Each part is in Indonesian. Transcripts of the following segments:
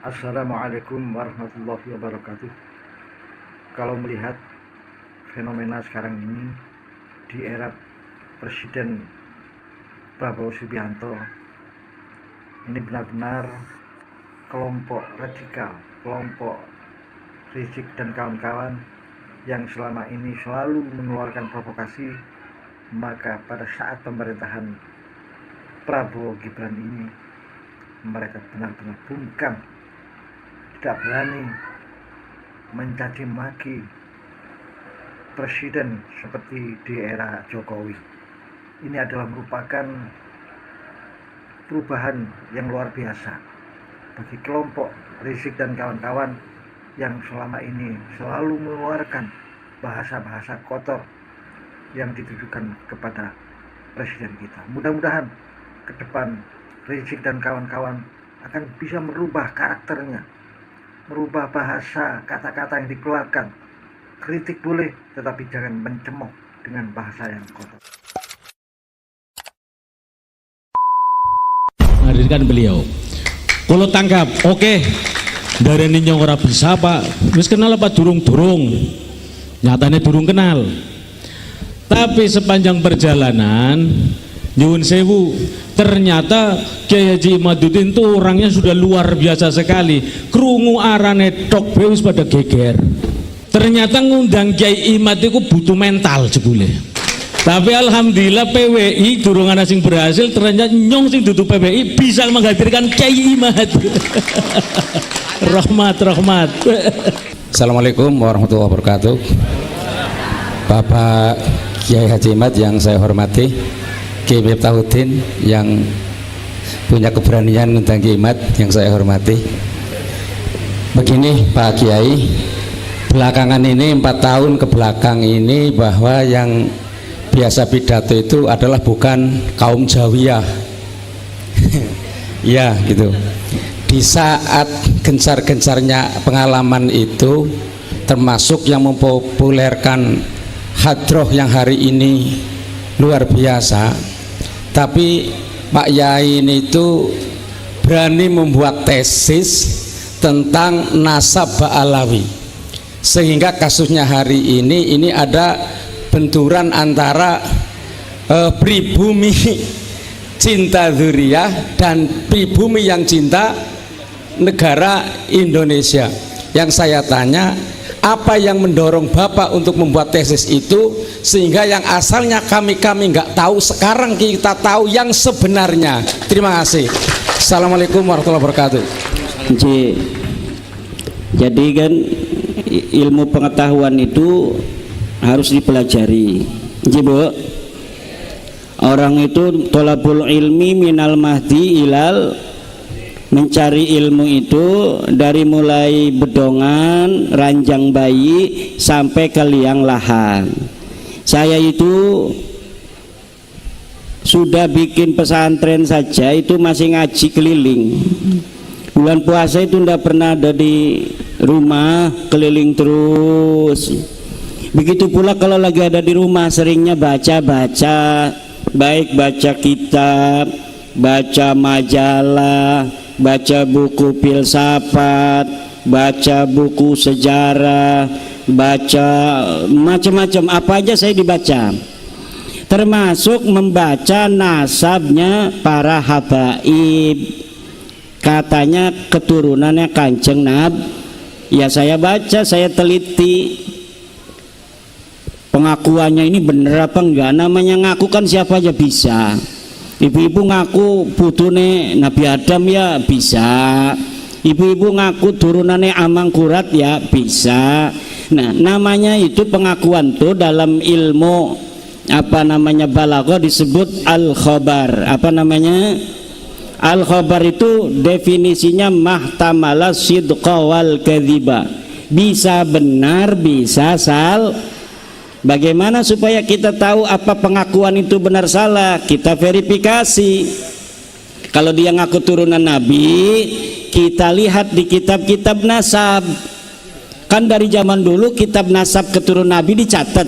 Assalamualaikum warahmatullahi wabarakatuh. Kalau melihat fenomena sekarang ini di era Presiden Prabowo Subianto, ini benar-benar kelompok radikal, kelompok Rizik dan kawan-kawan yang selama ini selalu mengeluarkan provokasi, maka pada saat pemerintahan Prabowo Gibran ini mereka benar-benar bungkam, tidak berani mencaci maki presiden seperti di era Jokowi. Ini adalah merupakan perubahan yang luar biasa bagi kelompok Rizik dan kawan-kawan yang selama ini selalu mengeluarkan bahasa-bahasa kotor yang ditujukan kepada presiden kita. Mudah-mudahan ke depan Rizik dan kawan-kawan akan bisa merubah karakternya, merubah bahasa kata-kata yang dikeluarkan. Kritik boleh, tetapi jangan mencemooh dengan bahasa yang kotor. Menghadirkan beliau. Kalau tangkap, oke. Dari ini yang ora bisa pak. Wis kenal apa durung-durung? Nyatanya durung kenal. Tapi sepanjang perjalanan, nyuwun sewu, ternyata Kiai Haji Imaduddin itu orangnya sudah luar biasa sekali. Krungu arane tok wis pada geger. Ternyata ngundang Kiai Imad itu butuh mental jebule. Tapi alhamdulillah PWI durung ana sing berhasil, ternyata nyong sing dudu PWI bisa menghadirkan Kiai Imad. Rahmat. Assalamualaikum warahmatullahi wabarakatuh. Bapak Kiai Haji Imad yang saya hormati, Kiai Miftahudin yang punya keberanian mengundang Kiai Imad yang saya hormati. Begini Pak Kiai, belakangan ini 4 tahun ke belakang ini bahwa yang biasa pidato itu adalah bukan kaum Jawiyah. Ya gitu. Di saat gencar-gencarnya pengalaman itu, termasuk yang mempopulerkan hadroh yang hari ini luar biasa, tapi Pak Yai ini itu berani membuat tesis tentang nasab Ba'alawi, sehingga kasusnya hari ini ada benturan antara pribumi cinta dzuriyah dan pribumi yang cinta negara Indonesia. Yang saya tanya, apa yang mendorong Bapak untuk membuat tesis itu sehingga yang asalnya kami nggak tahu sekarang kita tahu yang sebenarnya. Terima kasih. Assalamualaikum warahmatullahi wabarakatuh. Jadi kan ilmu pengetahuan itu harus dipelajari. Bu, orang itu tolabul ilmi minal mahdi ilal, mencari ilmu itu dari mulai bedongan, ranjang bayi sampai ke liang lahat. Saya itu sudah bikin pesantren saja itu masih ngaji keliling. Bulan puasa itu tidak pernah ada di rumah, keliling terus. Begitu pula kalau lagi ada di rumah seringnya baca-baca, baik baca kitab, baca majalah, baca buku filsafat, baca buku sejarah, baca macam-macam, apa aja saya dibaca, termasuk membaca nasabnya para habaib, katanya keturunannya Kanjeng Nabi. Ya saya baca, saya teliti pengakuannya ini bener apa enggak. Namanya ngaku kan siapa aja bisa. Ibu-ibu ngaku putune Nabi Adam ya bisa, ibu-ibu ngaku turunannya Amangkurat ya bisa. Nah namanya itu pengakuan tuh dalam ilmu apa namanya balaghah disebut al-khobar. Apa namanya? Al-khobar itu definisinya mahtamala sidqa wal kadhiba, bisa benar bisa Bagaimana supaya kita tahu apa pengakuan itu benar salah? Kita verifikasi. Kalau dia ngaku turunan Nabi, kita lihat di kitab-kitab nasab. Kan dari zaman dulu kitab nasab keturunan Nabi dicatat.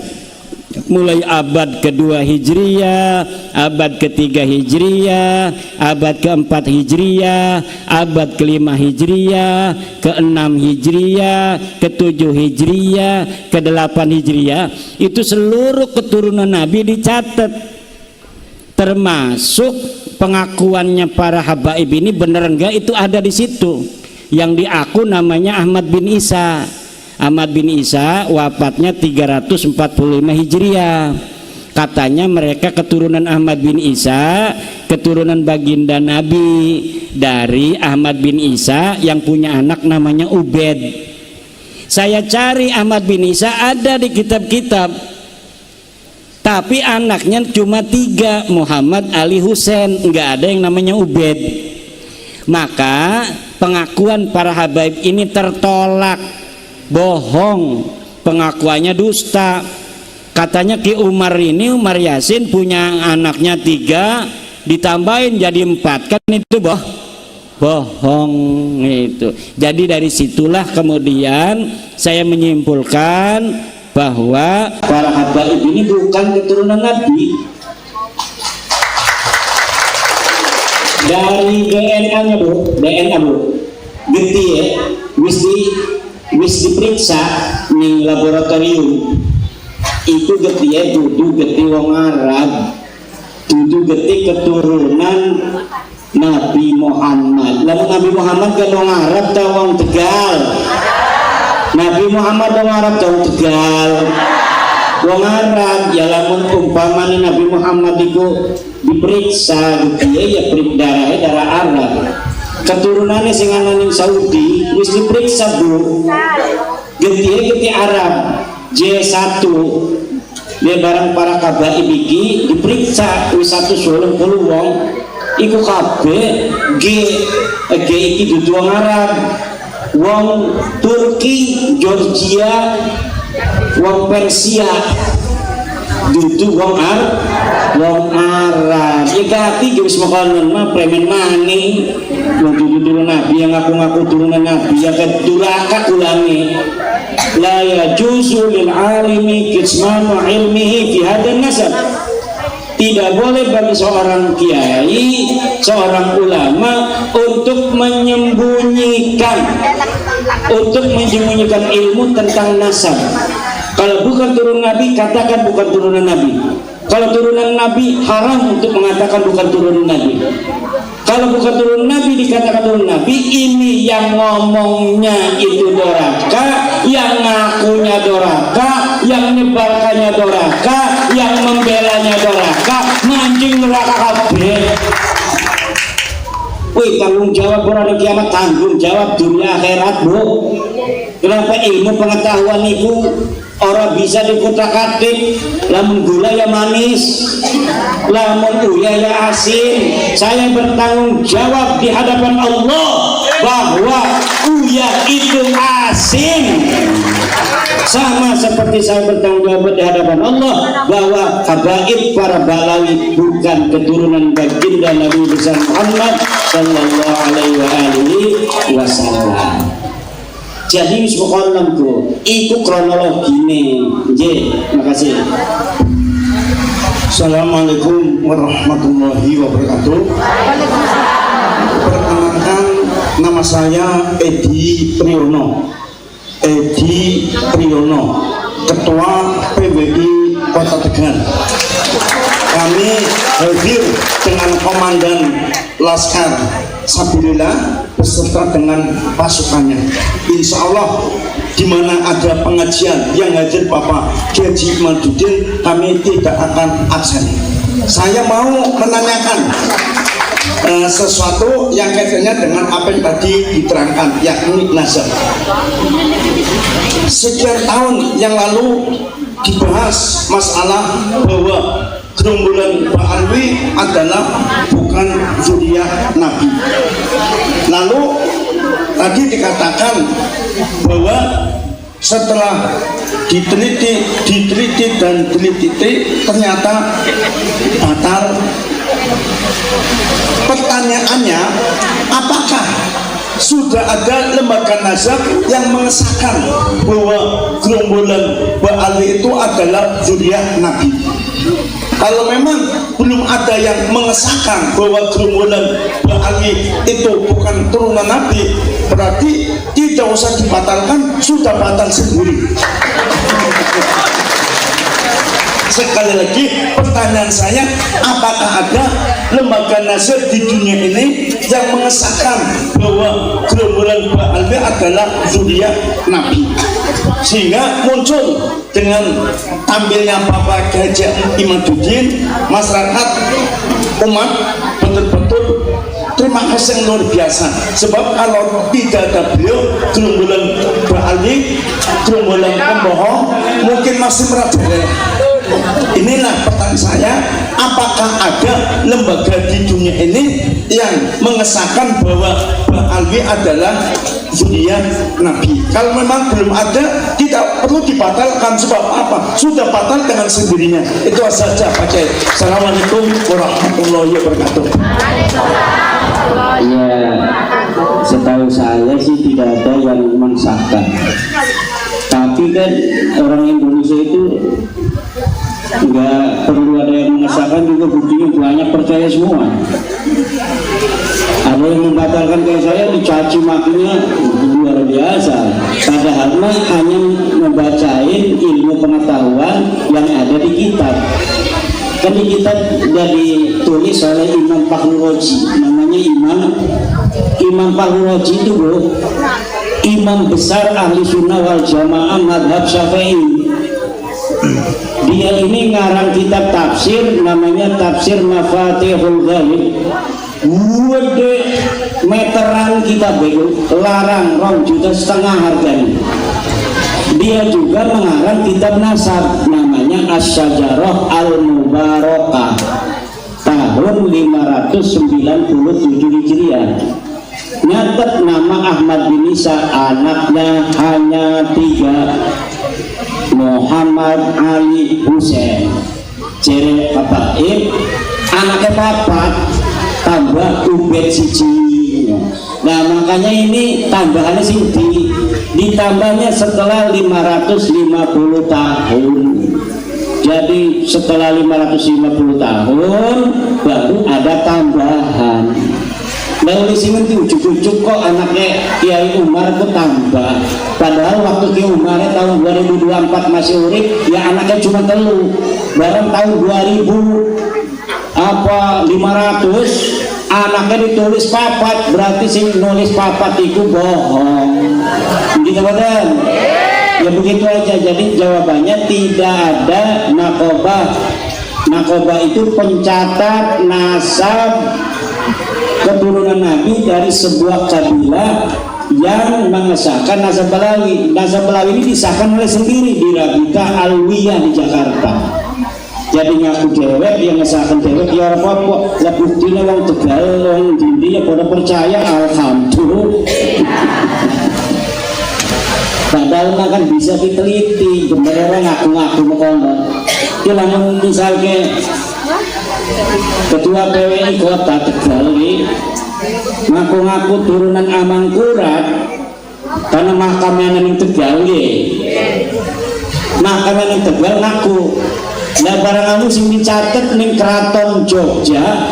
mulai abad kedua Hijriyah, abad ketiga Hijriyah, abad keempat Hijriyah, abad kelima Hijriyah, keenam Hijriyah, ketujuh Hijriyah, kedelapan Hijriyah, itu seluruh keturunan Nabi dicatat, termasuk pengakuannya para habaib ini benar enggak itu ada di situ. Yang diaku namanya Ahmad bin Isa. Ahmad bin Isa wafatnya 345 Hijriah. Katanya mereka keturunan Ahmad bin Isa, keturunan baginda Nabi. Dari Ahmad bin Isa yang punya anak namanya Ubed. Saya cari Ahmad bin Isa ada di kitab-kitab, tapi anaknya cuma 3, Muhammad, Ali, Husain, nggak ada yang namanya Ubed. Maka pengakuan para habaib ini tertolak, bohong, pengakuannya dusta. Katanya Ki Umar ini, Umar Yasin punya anaknya 3, ditambahin jadi 4, kan itu bohong itu. Jadi dari situlah kemudian saya menyimpulkan bahwa para habaib ini bukan keturunan Nabi. Dari DNA-nya DNA geti ya, wis diperiksa ning laboratorium. Itu geti ya, dudu geti wong Arab, dudu geti keturunan Nabi Muhammad. Lalu Nabi Muhammad kan wong Arab atau wong Tegal? Nabi Muhammad wong Arab atau wong Tegal? Wong Arab. Ya lamun umpamane Nabi Muhammad itu diperiksa gitu ya, darah Arab, keturunannya sing ana ning Saudi wis diperiksa Bu, geti Arab J1 dia barang para kabaib iki diperiksa wis 180 wong iku kabeh G iki dudu wong Arab, wong Turki, Georgia, wong Persia dudu wong Arab. Ya kati wis makanan mah premen maning wong turunan Nabi yang ngaku-ngaku turunan Nabi ya keduraka ulangi. La yajuzu lil alimi kitmanu ilmihi fi hadan nasab. Tidak boleh bagi seorang kiai, seorang ulama untuk menyembunyikan ilmu tentang nasab. Kalau bukan turunan Nabi, katakan bukan turunan Nabi. Kalau turunan Nabi, haram untuk mengatakan bukan turunan Nabi. Kalau bukan turunan Nabi, dikatakan turunan Nabi. Ini yang ngomongnya itu doraka, yang ngakunya doraka, yang nyebarkannya doraka, yang membelanya doraka, mancing neraka kabeh. Wih, tanggung jawab orang kiamat, tanggung jawab dunia akhirat, Bu. Kenapa ilmu pengetahuan itu orang bisa dikutak-atik, lamun gula ya manis, lamun uya ya asin. Saya bertanggung jawab di hadapan Allah bahwa uya itu asin, sama seperti saya bertanggung jawab di hadapan Allah bahwa habaib para balawi bukan keturunan baginda Nabi besar Muhammad sallallahu alaihi wasallam. Jadi subhanallah itu kronologine. Makasih. Assalamualaikum warahmatullahi wabarakatuh. Perkenalkan, nama saya Edi Priyono, Ketua PBI Kota Tegal. Kami hadir dengan Komandan Laskar Sabilillah beserta dengan pasukannya. Insya Allah di mana ada pengajian yang hadir Bapak Kiai Imaduddin, kami tidak akan absen. Saya mau menanyakan sesuatu yang kaitannya dengan apa yang tadi diterangkan, yakni nasab. Sekian tahun yang lalu dibahas masalah bahwa gerombolan Mbak Alwi adalah bukan zuriat Nabi. Lalu tadi dikatakan bahwa setelah diteliti ternyata batal. Pertanyaannya, apakah sudah ada lembaga nasab yang mengesahkan bahwa gerombolan Mbak Ali itu adalah zuriat Nabi. Kalau memang belum ada yang mengesahkan bahwa gerombolan Mbak Ali itu bukan turunan Nabi, berarti tidak usah dibatalkan, sudah batal sendiri. Sekali lagi pertanyaan saya, apakah ada lembaga nasab di dunia ini yang mengesahkan bahwa gerombolan Mbak Ali adalah zuriat Nabi, sehingga muncul dengan tampilnya Bapak Haji Imaduddin, masyarakat umat betul-betul terima kasih yang luar biasa. Sebab kalau tidak ada beliau, gerombolan Mbak Ali, gerombolan pembohong mungkin masih merajalela. Inilah pertanyaan saya, apakah ada lembaga di dunia ini yang mengesahkan bahwa Mbak Ali adalah zuriat Nabi? Kalau memang belum ada, tidak perlu dibatalkan. Sebab apa? Sudah batal dengan sendirinya. Itu saja Pak Kiai. Assalamualaikum warahmatullahi wabarakatuh. Ya, setahu saya sih tidak ada yang mengsahkan. Tapi kan orang Indonesia itu nggak perlu ada yang mengesahkan, juga buktinya banyak percaya semua. Ada yang membatalkan kayak saya, dicaci makinya luar biasa. Padahal hanya membacain ilmu pengetahuan yang ada di kitab. Kan di kitab sudah ditulis oleh Imam Fakhruroji, namanya Imam Fakhruroji itu bro, imam besar ahli sunnah wal jamaah madhab Syafi'i. Dia ini ngarang kitab tafsir, namanya Tafsir Mafatihul Ghaib. Gede meteran kitab itu, larang 2,5 juta harganya. Dia juga mengarang kitab nasab, namanya Asy-Syajarah Al-Mubarakah, tahun 597 Hijriah. Nyatet nama Ahmad bin Isa, anaknya hanya 3, Muhammad Ali Husain, jere Bapak anaknya papat, tambah Ubed siji. Nah makanya ini tambahannya sih ditambahnya setelah 550 tahun. Jadi setelah 550 tahun baru ada tambahan. Lalu di sini tuh ujuk-ujuk kok anaknya Kiai Umar itu tambah. Padahal waktu Kiai Umar tahun 2024 masih urip, ya anaknya cuma 3. Barang tahun 500 anaknya ditulis papat, berarti sing nulis papat itu bohong. Gitu kan? Ya begitu aja. Jadi jawabannya tidak ada nakobah. Nakobah itu pencatat nasab keturunan Nabi dari sebuah kabilah yang mengesahkan nasab Balawi. Nasab Balawi ini disahkan oleh sendiri di Rabita Alwiyah di Jakarta. Jadi ngaku dewek, yang ngesahkan dewek ya apa-apa. Lah buktinya wong Tegal, wong Dindi ya pada percaya, alhamdulillah. Padahal kan bisa diteliti, bener ngaku-ngaku mekono. Ki lamun misalnya Ketua PWI Kota Tegal ini ngaku-ngaku turunan Amangkurat, karena mahkamah yang Tegal mahkamah yang Tegal ngaku. Nah barang anu sing dicatet ning Keraton Jogja,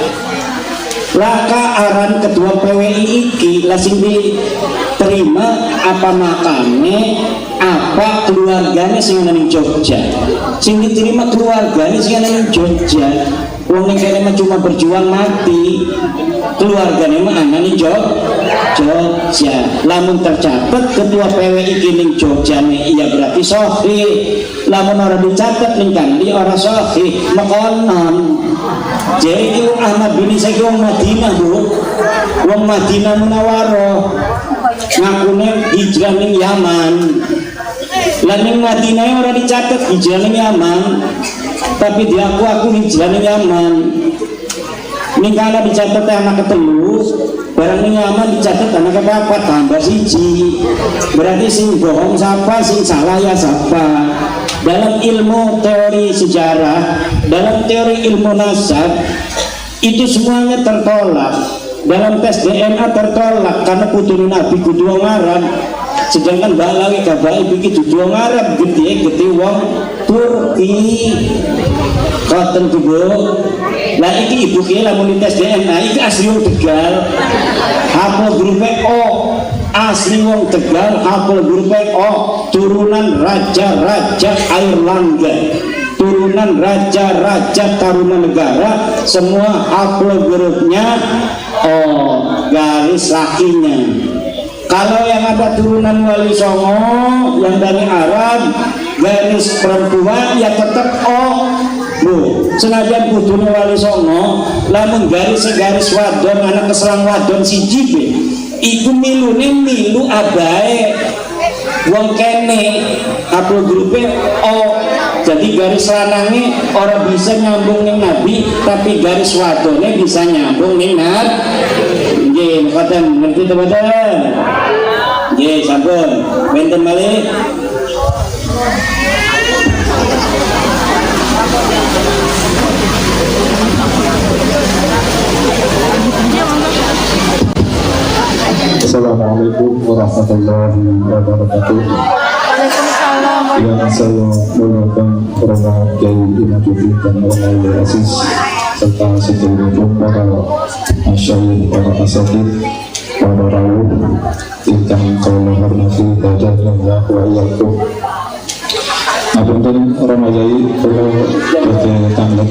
laka aran Ketua PWI iki lah sing diterima apa makane, apa keluarganya sing ana ning Jogja. Sing diterima keluarganya sing ana ning Jogja. Wong ning kene mah cuma berjuang mati. Keluarganya mah ana ning Jogja. Lamun tercatat Ketua PWI iki ning Jogja iya berarti sahih. Lamun ora dicatat ning kandi ora sahih, mekonon. Jadi wong Ahmad bin Isa wong Madinah, Bu. Wong Madinah Munawwarah. Ngakune hijrah ning Yaman. Lah ning Madinah ora dicatat hijrah ning Yaman. Tapi aku hijrah ning Yaman. Ning kana dicatat anak ketelu, barang ning Yaman dicatat anak kepapat tambah siji. Berarti sing bohong siapa, sing salah ya siapa. Dalam ilmu teori sejarah, dalam teori ilmu nasab, itu semuanya tertolak. dalam tes DNA tertolak karena putune Nabi kudu wong Arab, sedangkan balawi kabai iki dudu wong Arab, gede wong Turki. Koten kudu lah iki ibu ki lamun tes DNA iki asli wong Tegal, haplogrupe O, asli wong Tegal, haplogrupe O, turunan raja-raja Airlangga, turunan raja-raja Tarumanegara, semua haplogrupnya O, garis lakinya. Kalau yang ada turunan Wali Songo yang dari Arab, garis perempuan ya tetap O. Bu, senajan kudune Wali Songo, lamun garis wadon anak keselang wadon siji be, iku milune milu abae wong kene, haplogrupe O. Jadi garis lanange ora bisa nyambung ning Nabi, tapi garis wadone bisa nyambung ning Nabi. Nggih, mboten ngerti to mboten? Nggih, sampun. Benten malih. Assalamualaikum warahmatullahi wabarakatuh. Yang saya muliakan para Kiai Imaduddin dan Romawi Aziz serta seluruh para masyayikh, para asatidz, para rawuh ingkang kula hormati hadanallah wa iyyakum. Apunten Romawi kula badhe tanggap.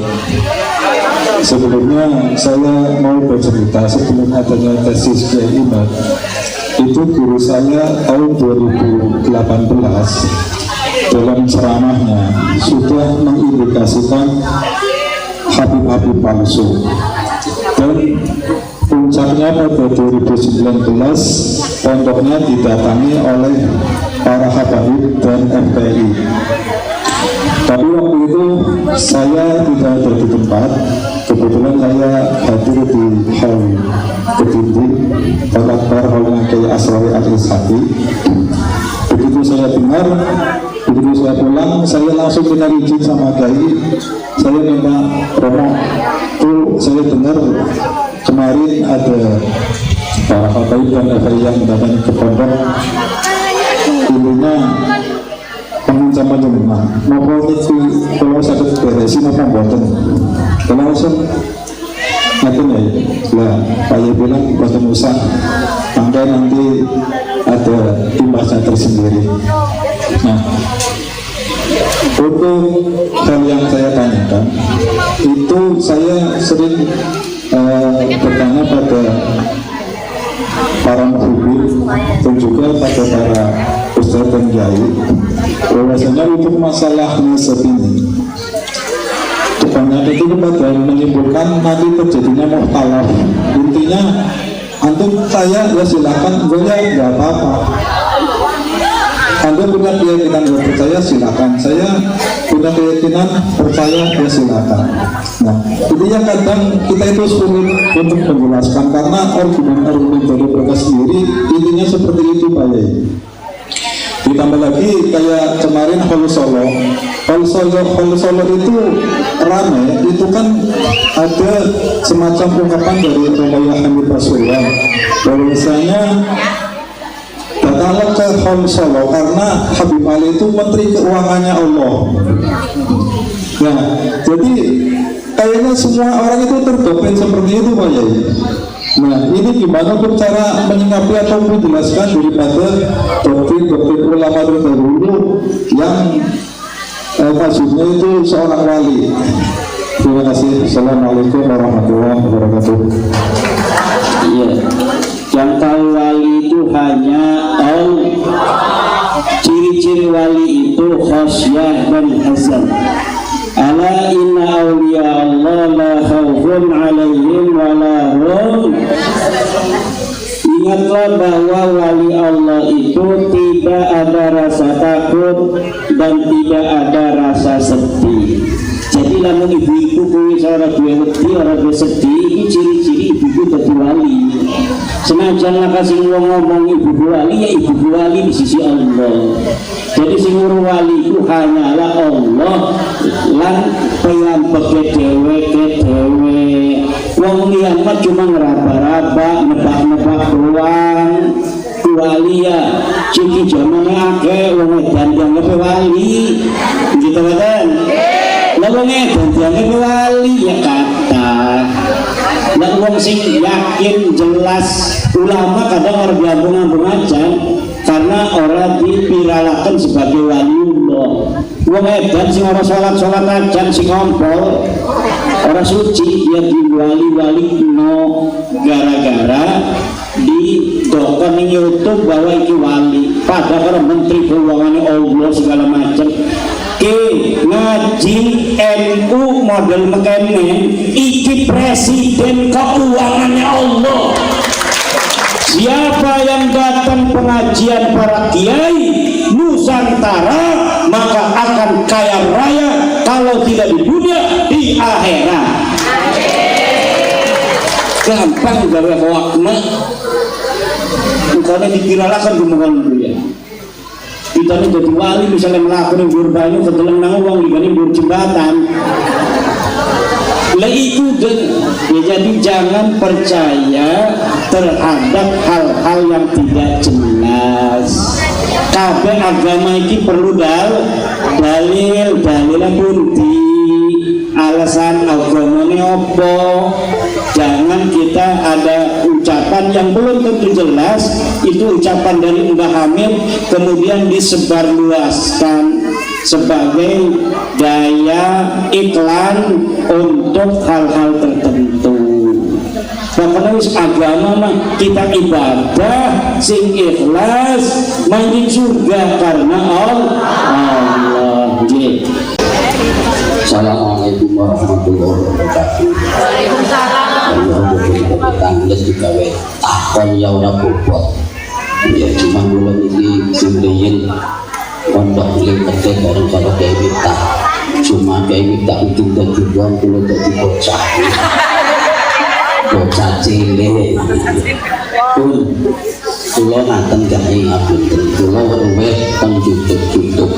Sebelumnya saya mau bercerita, sebelum adanya tesis Kiai Imad itu guru saya tahun 2018 dalam ceramahnya sudah mengindikasikan Habib-habib palsu, dan puncaknya pada 2019 pondoknya didatangi oleh para Habib dan FPI. Tapi waktu itu saya tidak ada di tempat, kebetulan saya hadir di hall Kediri Al-Akbar Hall Kiai Asrori Al-Ishaqi. Begitu saya dengar, begitu saya pulang, saya langsung minta izin sama Kiai. Saya minta Romo, tuh saya dengar kemarin ada para Habib dan FPI yang datang ke pondok, intinya penguncapan jenengan mau itu kalau sakit beresin apa buatan kalau langsung ngatain ya lah Pak Yai bilang buatan usah tangga nanti ada imbasnya tersendiri. Nah, untuk hal yang saya tanyakan itu saya sering bertanya pada para muhibin dan juga pada para ustadz dan kiai, bahwasanya untuk masalah nasab ini kebanyakan itu pada menyimpulkan nanti terjadinya mukhtalaf. Intinya antum saya ya silakan, boleh nggak apa-apa. Anda punya keyakinan nggak percaya silakan, saya punya keyakinan percaya ya silakan. Nah, intinya kadang kita itu sulit untuk menjelaskan karena argumen-argumen dari mereka sendiri intinya seperti itu Pak Yai. Ditambah lagi kayak kemarin Hall Solo itu rame, itu kan ada semacam ungkapan dari Romawi Hamid Rasulullah bahwasanya datanglah ke Hall Solo karena Habib Ali itu menteri keuangannya Allah. Nah, jadi kayaknya semua orang itu terdoktrin seperti itu Pak Yai. Nah, ini gimana untuk cara menyikapi atau menjelaskan daripada doktrin-doktrin ulama terdahulu yang maksudnya itu seorang wali. Terima kasih. Assalamualaikum warahmatullahi wabarakatuh. Iya, yang tahu wali itu hanya Allah. Ciri-ciri wali itu khasyah dan hazan. Ala inna awliya Allah la khawfun alaihim wa la hum. Ingatlah bahwa wali Allah itu tidak ada rasa takut dan tidak ada rasa sedih. Jadi namun ibu-ibu kuwi seorang dua wedi orang bersedih, ini ciri-ciri ibu-ibu jadi wali. Senajan lah kasih ngomong ibu wali ya ibu wali di sisi Allah. Jadi sing wali itu hanyalah Allah lan piyambake dhewe. Wong kiamat cuma ngeraba-raba, nebak-nebak doang. Wali ya, ciki jamane akeh wong edan dianggap wali. Gitu kan? Lah wong edan dianggap wali ya kata. Lah wong sing yakin jelas ulama kadang orang diambung-ambung aja karena orang dipiralakan sebagai waliullah. Wong edan sing ora salat-salat aja sing ngompol orang suci dia diwali-wali no gara-gara di dokter ning YouTube bahwa iki wali padahal menteri keuangan Allah segala macam ke ngaji NU model mekene iki presiden keuangannya Allah. Siapa yang datang pengajian para kiai Nusantara maka akan kaya raya kalau tidak di dunia di akhirat. Gampang gawe wakna bukannya dikiralakan kemudian dunia. Kita ini jadi wali misalnya melakukan banyu ketelang nang uang dibanding berjembatan. Lah itu ya, jadi jangan percaya terhadap hal-hal yang tidak jelas. Kabeh agama ini perlu dalil bunti alasan agamane apa. Jangan kita ada ucapan yang belum tentu jelas, itu ucapan dari Mbah Hamid kemudian disebarluaskan sebagai daya iklan untuk hal-hal tertentu. Makanya agama mah kita ibadah sing ikhlas mangkin surga karena Allah. Assalamualaikum warahmatullahi wabarakatuh. Waalaikumsalam. Tangges digawe takon ya ora bobot. Ya cuma kula niki sing riyen pondok lekete bareng karo Kyai Miftah. Cuma Kyai Miftah itu dadi wong kula dadi bocah. Bocah cilik. Kula ngaten Kyai ngapunten. Kula luwih teng YouTube.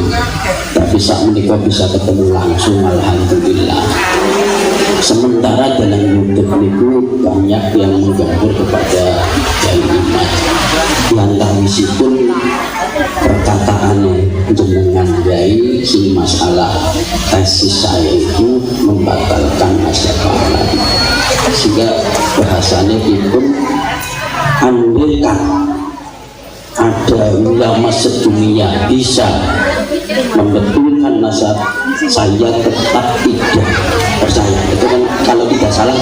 Tapi saat menikah bisa ketemu langsung alhamdulillah. Sementara dalam YouTube itu banyak yang menggambar kepada Kyai Imad yang tawisipun perkataannya jenengan Kyai si masalah tesis saya itu membatalkan asyafa'alah, sehingga bahasanya itu andaikan ada ulama sedunia bisa membetulkan nasab, saya tetap tidak percaya. Itu kan kalau tidak salah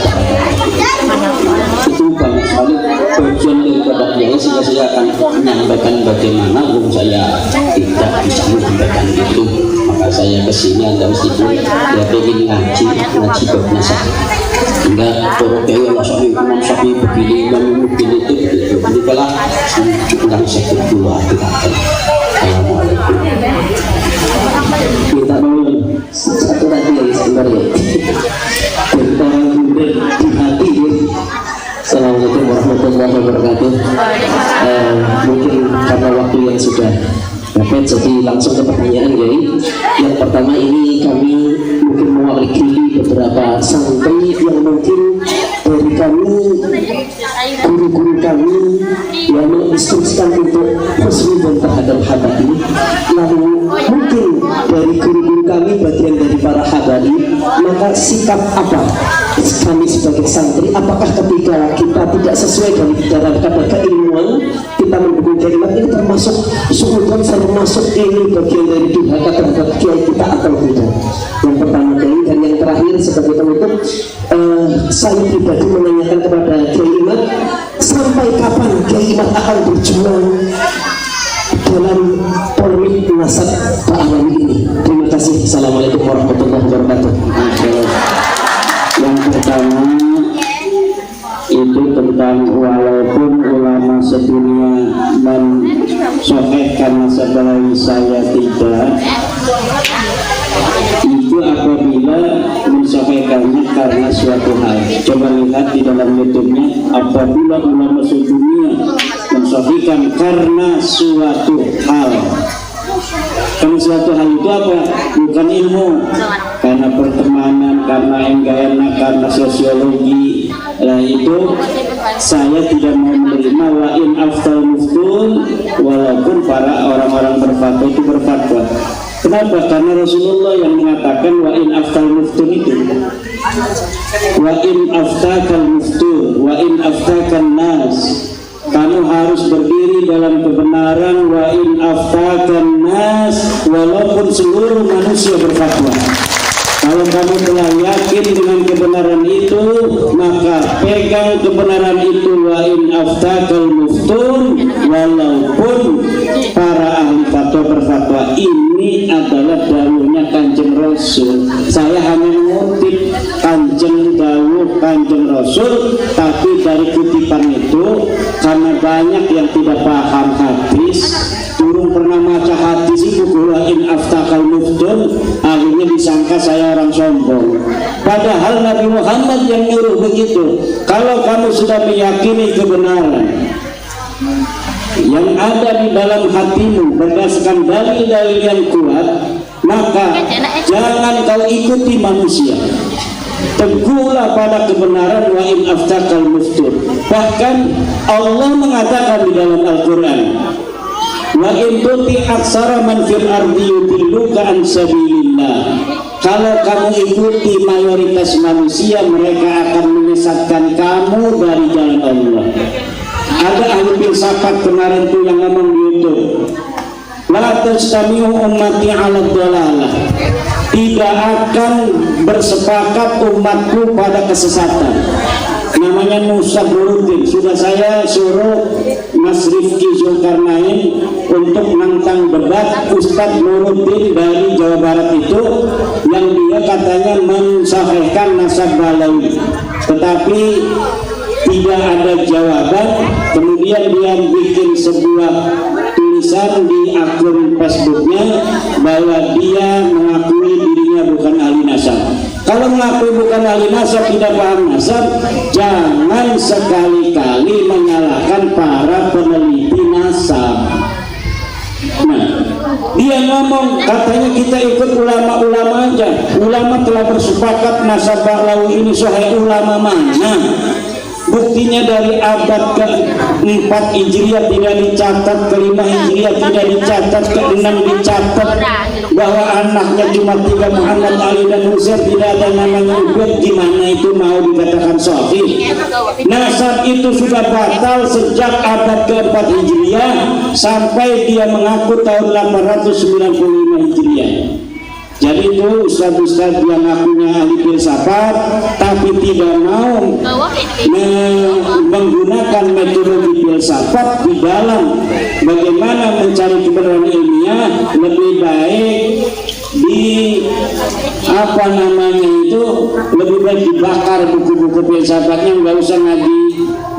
itu banyak sekali bagian daripada Kiai, sehingga saya akan menyampaikan bagaimana saya tidak bisa menyampaikan itu. Maka saya kesini anda meskipun ya pengen ngaji bab nasab, hingga para Kiai Imam Syafi'i begini, Imam begini itu begitu. Ini kalah yang sakit dulu hati-hati. Assalamualaikum. Kita dulu satu lagi sebenarnya dari orang muda di hati. Assalamualaikum warahmatullahi wabarakatuh. Mungkin karena waktu yang sudah dapat, jadi langsung ke pertanyaan Kiai. Yang pertama ini kami mungkin mewakili beberapa santri yang mungkin dari kami guru-guru kami yang menginstruksikan untuk husnuzon terhadap habari. Lalu mungkin dari guru-guru kami bagian dari para habari, maka sikap apa kami sebagai santri? Apakah ketika kita tidak sesuai dalam kadar keilmuan kita mendukung kalimat ini termasuk suudon, termasuk ini bagian dari durhaka terhadap kiai kita atau tidak? Yang pertama Kiai, dan yang terakhir sebagai penutup, saya pribadi menanyakan kepada Kiai Imad, sampai kapan Kiai Imad akan berjuang dalam polemik nasab Pak Alawi ini? Terima kasih. Assalamualaikum warahmatullahi wabarakatuh. Yang pertama itu tentang walaupun ulama sedunia mensohhahkan nasab Alawi, saya tidak. Itu apabila mensohhahkannya karena suatu hal. Coba lihat di dalam YouTube-nya, apabila ulama sedunia mensohhahkan karena suatu hal. Karena suatu hal itu apa? Bukan ilmu, karena pertemanan, karena enggak enak, karena sosiologi, Nah itu saya tidak mau menerima wa in aftal muftun, walaupun para orang-orang berfatwa itu berfatwa. Kenapa? Karena Rasulullah yang mengatakan wa in aftal muftun itu, wa in aftakal muftun, wa in aftakan nas, kamu harus berdiri dalam kebenaran wa in aftakan nas, walaupun seluruh manusia berfatwa. Kalau kamu telah yakin dengan kebenaran itu, maka pegang kebenaran itu wa in aftakal muftun, walaupun para ahli fatwa berfatwa. Ini adalah dawuhnya Kanjeng Rasul. Saya hanya mengutip dawuh Kanjeng Rasul, tapi dari kutipan itu karena banyak yang tidak paham hadis, turun pernah baca hadis itu wa in aftakal muftun, akhirnya disangka saya orang sombong. Padahal Nabi Muhammad yang nyuruh begitu. Kalau kamu sudah meyakini kebenaran yang ada di dalam hatimu berdasarkan dalil-dalil yang kuat, maka jangan kau ikuti manusia, teguhlah pada kebenaran wa in aftakal muftun. Bahkan Allah mengatakan di dalam Al-Quran, wa in tuti aksara man fil ardi yudilluka an sabilillah. Kalau kamu ikuti mayoritas manusia, mereka akan menyesatkan kamu dari jalan Allah. Ada ahli filsafat kemarin tuh yang ngomong di YouTube, la tastami'u ummati 'ala dhalalah. Tidak akan bersepakat umatku pada kesesatan. Namanya Musa Nuruddin. Sudah saya suruh Mas Rifki Zulkarnain untuk nantang debat Ustadz Nuruddin dari Jawa Barat itu, yang dia katanya mensahihkan nasab Balawi, tetapi tidak ada jawaban. Kemudian dia bikin sebuah tulisan di akun Facebooknya bahwa dia mengakui dirinya bukan ahli nasab. Kalau mengakui bukan ahli nasab, tidak paham nasab, jangan sekali-kali menyalahkan para peneliti nasab. Nah, dia ngomong katanya kita ikut ulama-ulama aja. Ulama telah bersepakat nasab Balawi ini sahih. Ulama mana? Buktinya dari abad ke-4 Hijriah tidak dicatat, ke-5 Hijriah tidak dicatat, ke-6 dicatat bahwa anaknya cuma 3, Muhammad, Ali dan Husain, tidak ada namanya Ubed. Gimana itu mau dikatakan sahih? Nasab itu sudah batal sejak abad ke-4 Hijriah sampai dia mengaku tahun 895 Hijriah. Jadi itu ustaz-ustaz yang ngakunya ahli filsafat tapi tidak mau menggunakan metodologi filsafat di dalam bagaimana mencari kebenaran ilmiah, lebih baik lebih baik dibakar buku-buku filsafatnya, nggak usah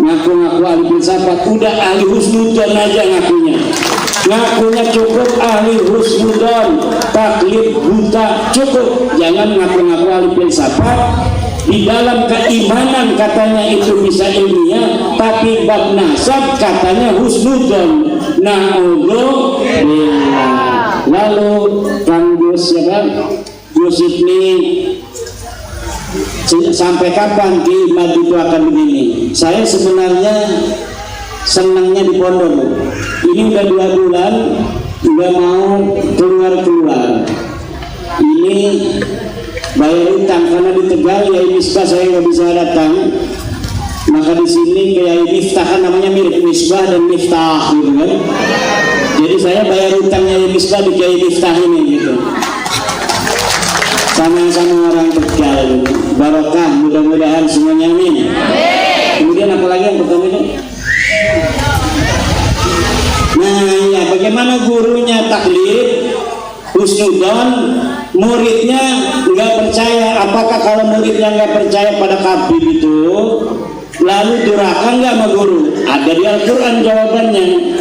ngaku-ngaku ahli filsafat. Udah ahli husnudon aja ngakunya cukup ahli husnudon, taklid buta cukup. Jangan ngaku-ngaku ahli filsafat. Di dalam keimanan katanya itu bisa ilmiah, tapi bab nasab katanya husnudon. Na'udzubillah. Lalu Kang Gus Gus ini sampai kapan Imam itu akan begini? Saya sebenarnya senangnya di pondok. Ini udah 2 bulan udah mau keluar. Ini bayar utang karena di Tegal Yai Misbah saya nggak bisa datang. Maka di sini Yai Miftah kan namanya mirip Misbah dan Miftah gitu kan. Jadi saya bayar utangnya Yai Misbah di Yai Miftah ini gitu. Sama-sama orang Tegal. Barokah, mudah-mudahan semuanya amin. Kemudian apa lagi yang pertama itu? Nah ya, bagaimana gurunya taklid husnudon, muridnya nggak percaya. Apakah kalau muridnya nggak percaya pada kabir itu, lalu durhaka nggak sama guru? Ada di Al-Quran jawabannya.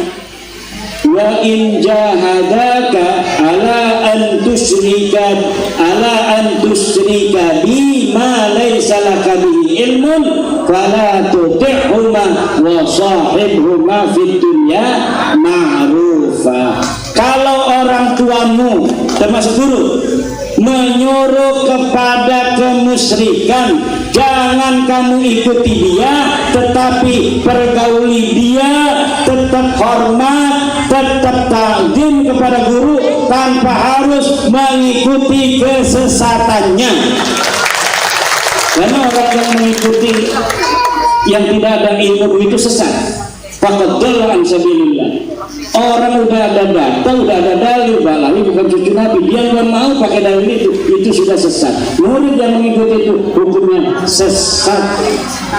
Wa in jahadaka ala an tusyrika bima laysa laka bihi ilmun fala tuti'huma wa sahibhuma fid dunya ma'rufa. Kalau orang tuamu termasuk guru menyuruh kepada kemusyrikan Jangan kamu ikuti dia, tetapi pergauli dia, tetap hormat, tetap takdim kepada guru tanpa harus mengikuti kesesatannya. Karena orang yang mengikuti yang tidak ada ilmu itu sesat. Faqad dhalla an sabilillah. Orang udah ada data, udah ada dalil, Balawi bukan cucu Nabi, dia nggak mau pakai dalil itu sudah sesat. Murid yang mengikuti itu hukumnya sesat.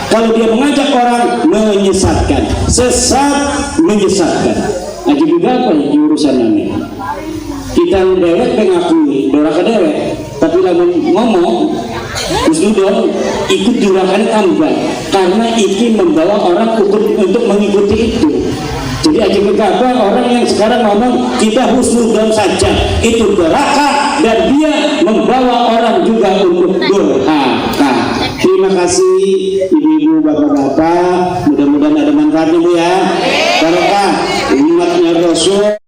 Kalau dia mengajak orang menyesatkan, sesat menyesatkan. Nah juga apa ya urusan ini? Kita dewek mengakui, doraka dewek, tapi lalu ngomong Usnudon ikut juragan tambah karena itu membawa orang untuk mengikuti itu. Jadi aja kegabah orang yang sekarang ngomong kita husnudon saja itu durhaka dan dia membawa orang juga untuk durhaka. Terima kasih ibu-ibu, bapak-bapak, mudah-mudahan ada manfaatnya Bu ya. Barokah umatnya Rasul.